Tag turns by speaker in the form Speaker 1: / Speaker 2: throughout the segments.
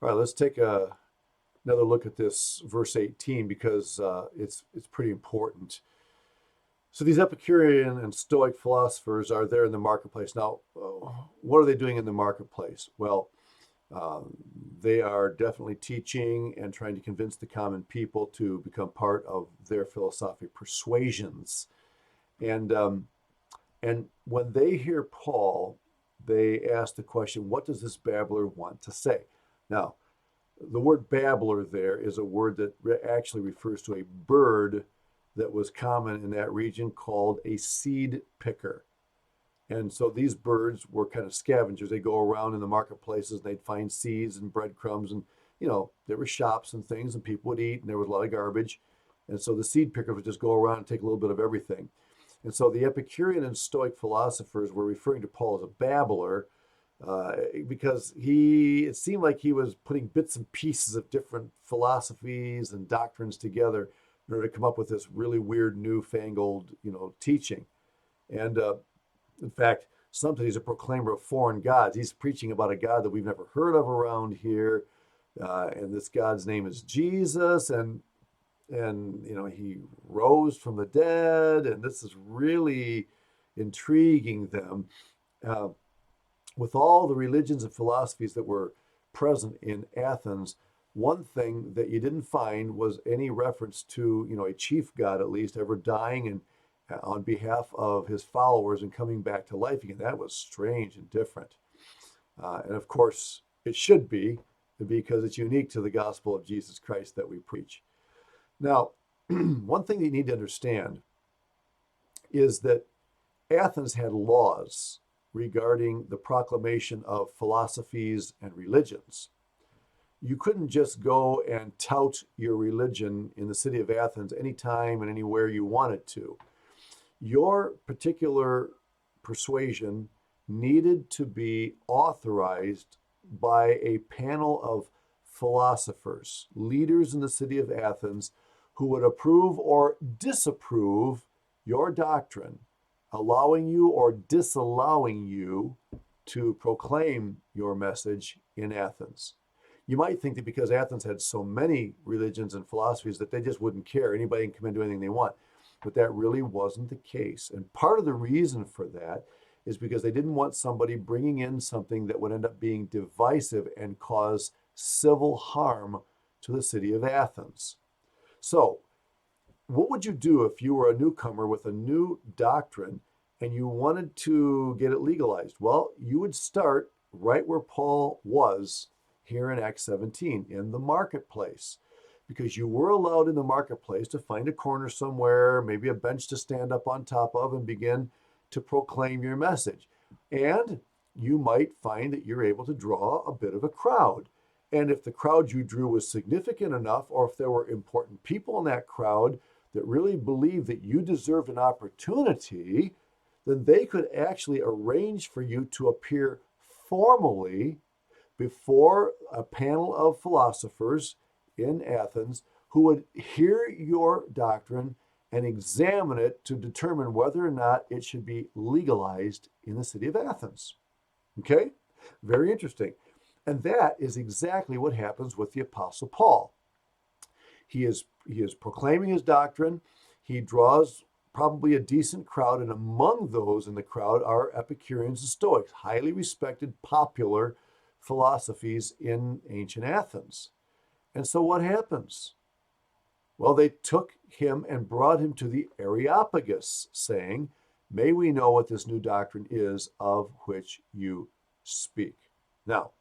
Speaker 1: All right, let's take another look at this verse 18 because it's pretty important. So these Epicurean and Stoic philosophers are there in the marketplace. Now, what are they doing in the marketplace? Well, um, they are definitely teaching and trying to convince the common people to become part of their philosophic persuasions. And and when they hear Paul, they ask the question, "What does this babbler want to say?" Now, the word babbler there is a word that actually refers to a bird that was common in that region called a seed picker. And so these birds were kind of scavengers. They go around in the marketplaces and they'd find seeds and breadcrumbs and there were shops and things and people would eat and there was a lot of garbage. And so the seed picker would just go around and take a little bit of everything. And so the Epicurean and Stoic philosophers were referring to Paul as a babbler because it seemed like he was putting bits and pieces of different philosophies and doctrines together in order to come up with this really weird, newfangled, teaching. And in fact, sometimes he's a proclaimer of foreign gods. He's preaching about a God that we've never heard of around here, and this God's name is Jesus, and he rose from the dead, and this is really intriguing them. Uh, with all the religions and philosophies that were present in Athens, one thing that you didn't find was any reference to, a chief god at least ever dying and on behalf of his followers and coming back to life again. That was strange and different. And of course, it should be because it's unique to the gospel of Jesus Christ that we preach. Now, one thing that you need to understand is that Athens had laws regarding the proclamation of philosophies and religions. You couldn't just go and tout your religion in the city of Athens anytime and anywhere you wanted to. Your particular persuasion needed to be authorized by a panel of philosophers, leaders in the city of Athens, who would approve or disapprove your doctrine, allowing you or disallowing you to proclaim your message in Athens. You might think that because Athens had so many religions and philosophies that they just wouldn't care. Anybody can come and do anything they want. But that really wasn't the case. And part of the reason for that is because they didn't want somebody bringing in something that would end up being divisive and cause civil harm to the city of Athens. So, what would you do if you were a newcomer with a new doctrine and you wanted to get it legalized? Well, you would start right where Paul was here in Acts 17, in the marketplace, because you were allowed in the marketplace to find a corner somewhere, maybe a bench to stand up on top of, and begin to proclaim your message. And you might find that you're able to draw a bit of a crowd. And if the crowd you drew was significant enough, or if there were important people in that crowd that really believed that you deserved an opportunity, then they could actually arrange for you to appear formally before a panel of philosophers in Athens who would hear your doctrine and examine it to determine whether or not it should be legalized in the city of Athens. Okay? Very interesting. And that is exactly what happens with the Apostle Paul. He is proclaiming his doctrine. He draws probably a decent crowd, and among those in the crowd are Epicureans and Stoics, highly respected, popular philosophies in ancient Athens. And so what happens? Well, they took him and brought him to the Areopagus, saying, "May we know what this new doctrine is of which you speak." Now,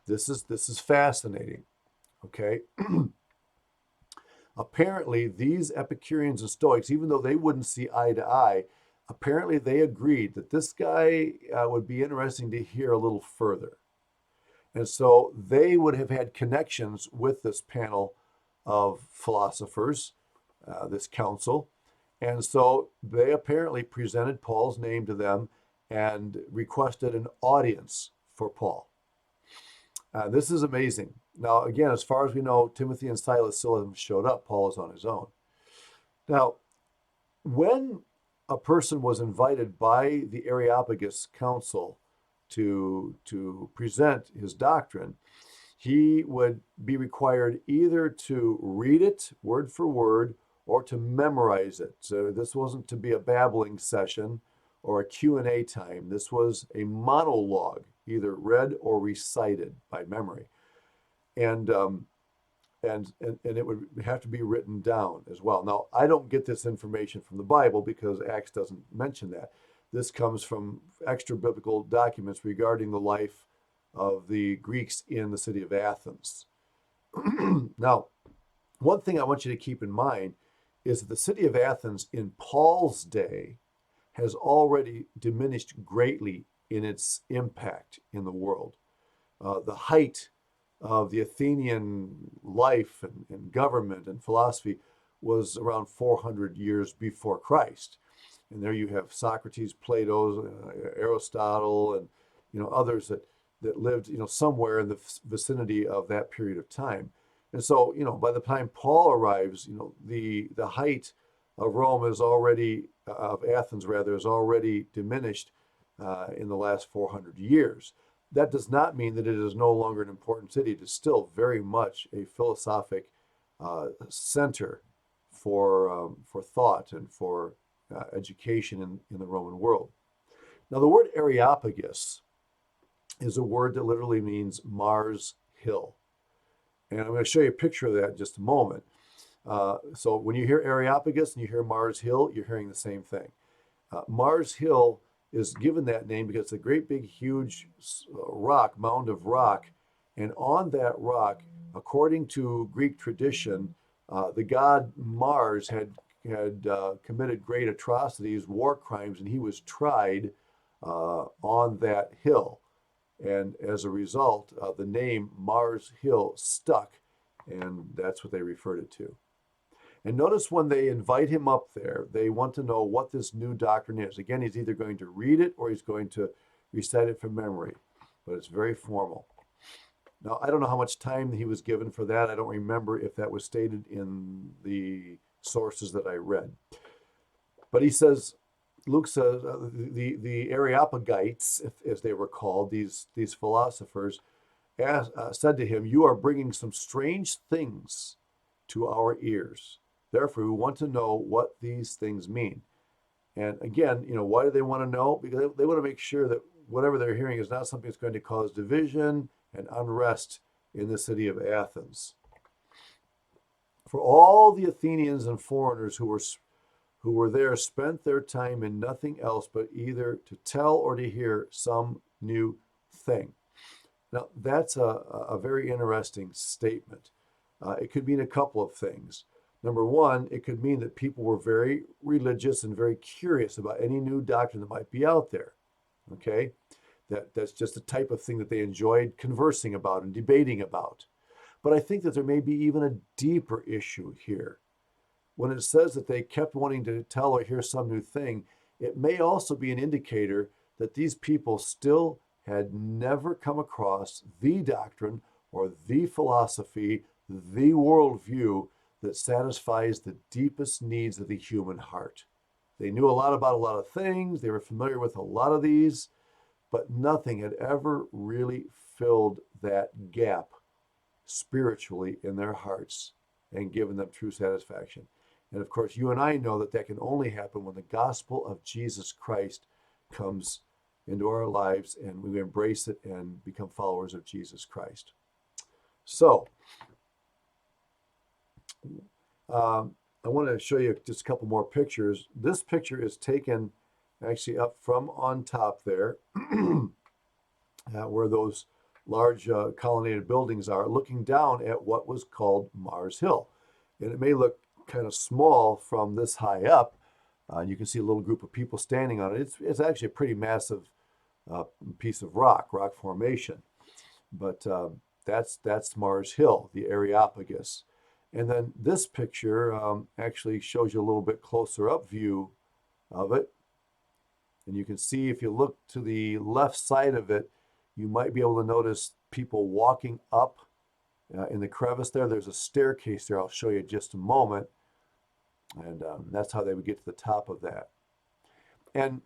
Speaker 1: this is fascinating. Okay. Apparently, these Epicureans and Stoics, even though they wouldn't see eye to eye, apparently they agreed that this guy would be interesting to hear a little further. And so they would have had connections with this panel of philosophers, this council. And so they apparently presented Paul's name to them and requested an audience for Paul. This is amazing. Now, again, as far as we know, Timothy and Silas still haven't showed up. Paul is on his own. Now, when a person was invited by the Areopagus Council to present his doctrine, he would be required either to read it word for word or to memorize it. So this wasn't to be a babbling session or a Q&A time. This was a monologue, either read or recited by memory. And and it would have to be written down as well. Now, I don't get this information from the Bible because Acts doesn't mention that. This comes from extra biblical documents regarding the life of the Greeks in the city of Athens. Now, one thing I want you to keep in mind is that the city of Athens in Paul's day has already diminished greatly in its impact in the world. The height of the Athenian life and government and philosophy was around 400 years before Christ. And there you have Socrates, Plato, Aristotle, and others that lived somewhere in the vicinity of that period of time. And so by the time Paul arrives, the height of Rome is already of Athens rather is already diminished in the last 400 years. That does not mean that it is no longer an important city. It is still very much a philosophic center for thought and for education in the Roman world. Now, the word Areopagus is a word that literally means Mars Hill. And I'm going to show you a picture of that in just a moment. So when you hear Areopagus and you hear Mars Hill, you're hearing the same thing. Mars Hill is given that name because it's a great big huge mound of rock, and on that rock, according to Greek tradition, the god Mars had committed great atrocities, war crimes, and he was tried on that hill, and as a result, the name Mars Hill stuck, and that's what they referred it to. And notice when they invite him up there, they want to know what this new doctrine is. Again, he's either going to read it or he's going to recite it from memory, but it's very formal. Now, I don't know how much time he was given for that. I don't remember if that was stated in the sources that I read. But he says, Luke says, the Areopagites, as they were called, these philosophers, said to him, "You are bringing some strange things to our ears. Therefore, we want to know what these things mean." And again, why do they want to know? Because they want to make sure that whatever they're hearing is not something that's going to cause division and unrest in the city of Athens. For all the Athenians and foreigners who were there spent their time in nothing else but either to tell or to hear some new thing. Now, that's a very interesting statement. It could mean a couple of things. Number one, it could mean that people were very religious and very curious about any new doctrine that might be out there. Okay? That's just the type of thing that they enjoyed conversing about and debating about. But I think that there may be even a deeper issue here. When it says that they kept wanting to tell or hear some new thing, it may also be an indicator that these people still had never come across the doctrine or the philosophy, the worldview that satisfies the deepest needs of the human heart. They knew a lot about a lot of things, they were familiar with a lot of these, but nothing had ever really filled that gap spiritually in their hearts and given them true satisfaction. And of course, you and I know that that can only happen when the gospel of Jesus Christ comes into our lives and we embrace it and become followers of Jesus Christ. So, I want to show you just a couple more pictures. This picture is taken actually up from on top there, where those large colonnaded buildings are, looking down at what was called Mars Hill. And it may look kind of small from this high up. You can see a little group of people standing on it. It's actually a pretty massive piece of rock formation. But that's Mars Hill, the Areopagus. And then this picture actually shows you a little bit closer up view of it. And you can see if you look to the left side of it, you might be able to notice people walking up in the crevice there. There's a staircase there. I'll show you in just a moment. And that's how they would get to the top of that. And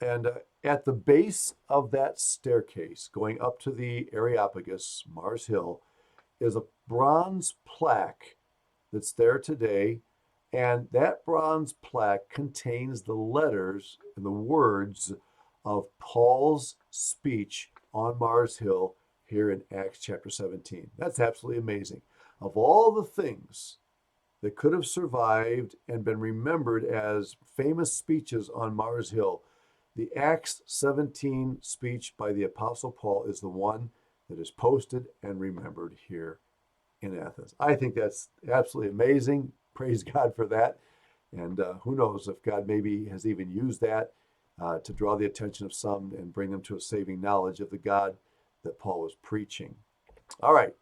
Speaker 1: And at the base of that staircase, going up to the Areopagus, Mars Hill, is a bronze plaque that's there today. And that bronze plaque contains the letters and the words of Paul's speech on Mars Hill here in Acts chapter 17. That's absolutely amazing. Of all the things that could have survived and been remembered as famous speeches on Mars Hill, the Acts 17 speech by the Apostle Paul is the one that is posted and remembered here in Athens. I think that's absolutely amazing. Praise God for that. And who knows if God maybe has even used that to draw the attention of some and bring them to a saving knowledge of the God that Paul was preaching. All right.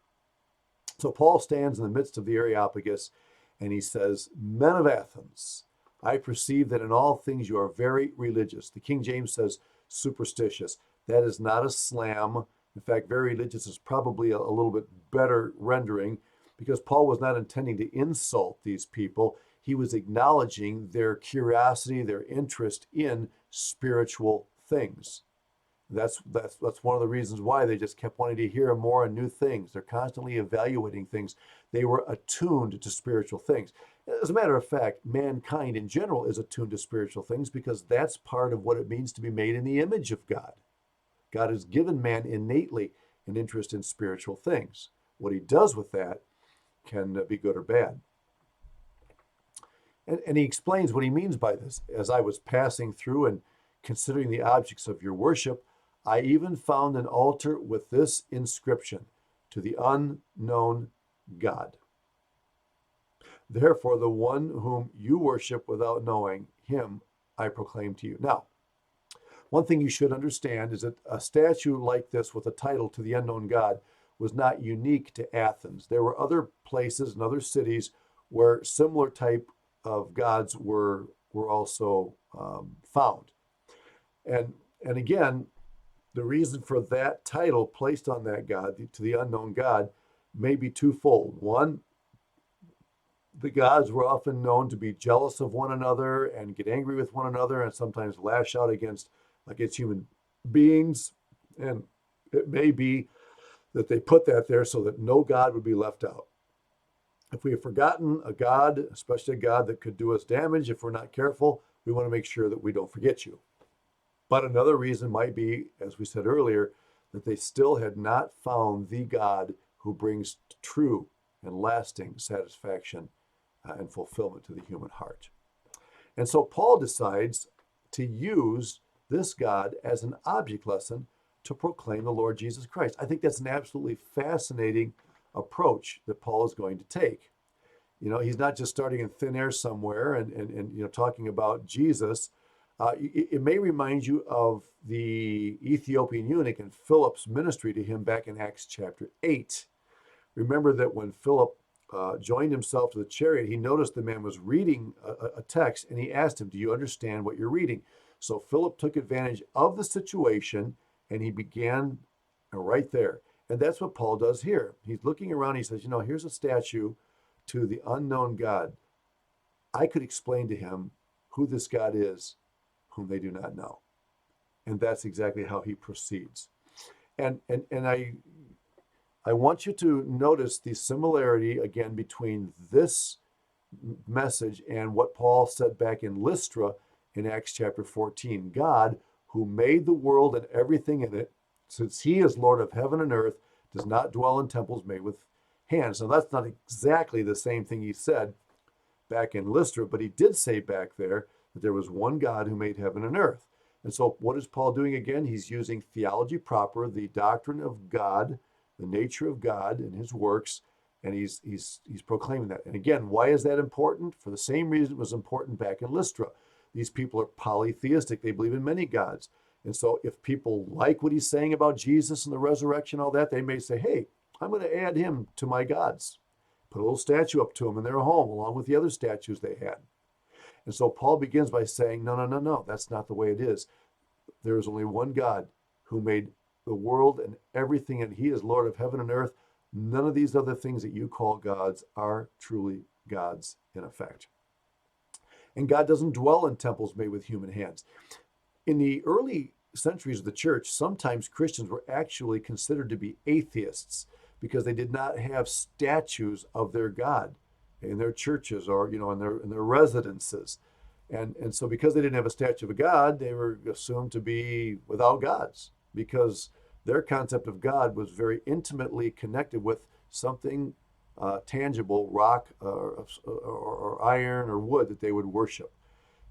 Speaker 1: So Paul stands in the midst of the Areopagus and he says, "Men of Athens, I perceive that in all things you are very religious." The King James says superstitious. That is not a slam. In fact, very religious is probably a little bit better rendering because Paul was not intending to insult these people. He was acknowledging their curiosity, their interest in spiritual things. That's one of the reasons why they just kept wanting to hear more and new things. They're constantly evaluating things. They were attuned to spiritual things. As a matter of fact, mankind in general is attuned to spiritual things because that's part of what it means to be made in the image of God. God has given man innately an interest in spiritual things. What he does with that can be good or bad. And he explains what he means by this. "As I was passing through and considering the objects of your worship, I even found an altar with this inscription, to the unknown God. Therefore, the one whom you worship without knowing, him I proclaim to you." Now, one thing you should understand is that a statue like this with a title, "To the Unknown God," was not unique to Athens. There were other places and other cities where similar type of gods were also found. And again, the reason for that title placed on that God, "To the Unknown God," may be twofold. One, the gods were often known to be jealous of one another and get angry with one another and sometimes lash out against human beings. And it may be that they put that there so that no God would be left out. If we have forgotten a God, especially a God that could do us damage if we're not careful, we want to make sure that we don't forget you. But another reason might be, as we said earlier, that they still had not found the God who brings true and lasting satisfaction and fulfillment to the human heart. And so Paul decides to use this God as an object lesson to proclaim the Lord Jesus Christ. I think that's an absolutely fascinating approach that Paul is going to take. He's not just starting in thin air somewhere and talking about Jesus. It may remind you of the Ethiopian eunuch and Philip's ministry to him back in Acts chapter 8. Remember that when Philip joined himself to the chariot, he noticed the man was reading a text and he asked him, "Do you understand what you're reading?" So Philip took advantage of the situation and he began right there. And that's what Paul does here. He's looking around, he says, "Here's a statue to the unknown God. I could explain to him who this God is whom they do not know." And that's exactly how he proceeds. And I want you to notice the similarity again between this message and what Paul said back in Lystra in Acts chapter 14. God, who made the world and everything in it, since he is Lord of heaven and earth, does not dwell in temples made with hands. Now, that's not exactly the same thing he said back in Lystra, but he did say back there that there was one God who made heaven and earth. And so what is Paul doing again? He's using theology proper, the doctrine of God, the nature of God and his works, and he's proclaiming that. And again, why is that important? For the same reason it was important back in Lystra. These people are polytheistic. They believe in many gods. And so if people like what he's saying about Jesus and the resurrection, all that, they may say, "Hey, I'm going to add him to my gods." Put a little statue up to him in their home, along with the other statues they had. And so Paul begins by saying, no, that's not the way it is. There is only one God who made the world and everything, and he is Lord of heaven and earth. None of these other things that you call gods are truly gods in effect. And God doesn't dwell in temples made with human hands. In the early centuries of the church, sometimes Christians were actually considered to be atheists because they did not have statues of their God in their churches or in their residences. And so because they didn't have a statue of a God, they were assumed to be without gods because their concept of God was very intimately connected with something tangible, rock or iron or wood that they would worship.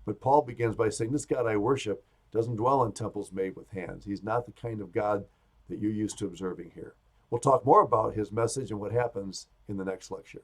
Speaker 1: But Paul begins by saying, this God I worship doesn't dwell in temples made with hands. He's not the kind of God that you're used to observing here. We'll talk more about his message and what happens in the next lecture.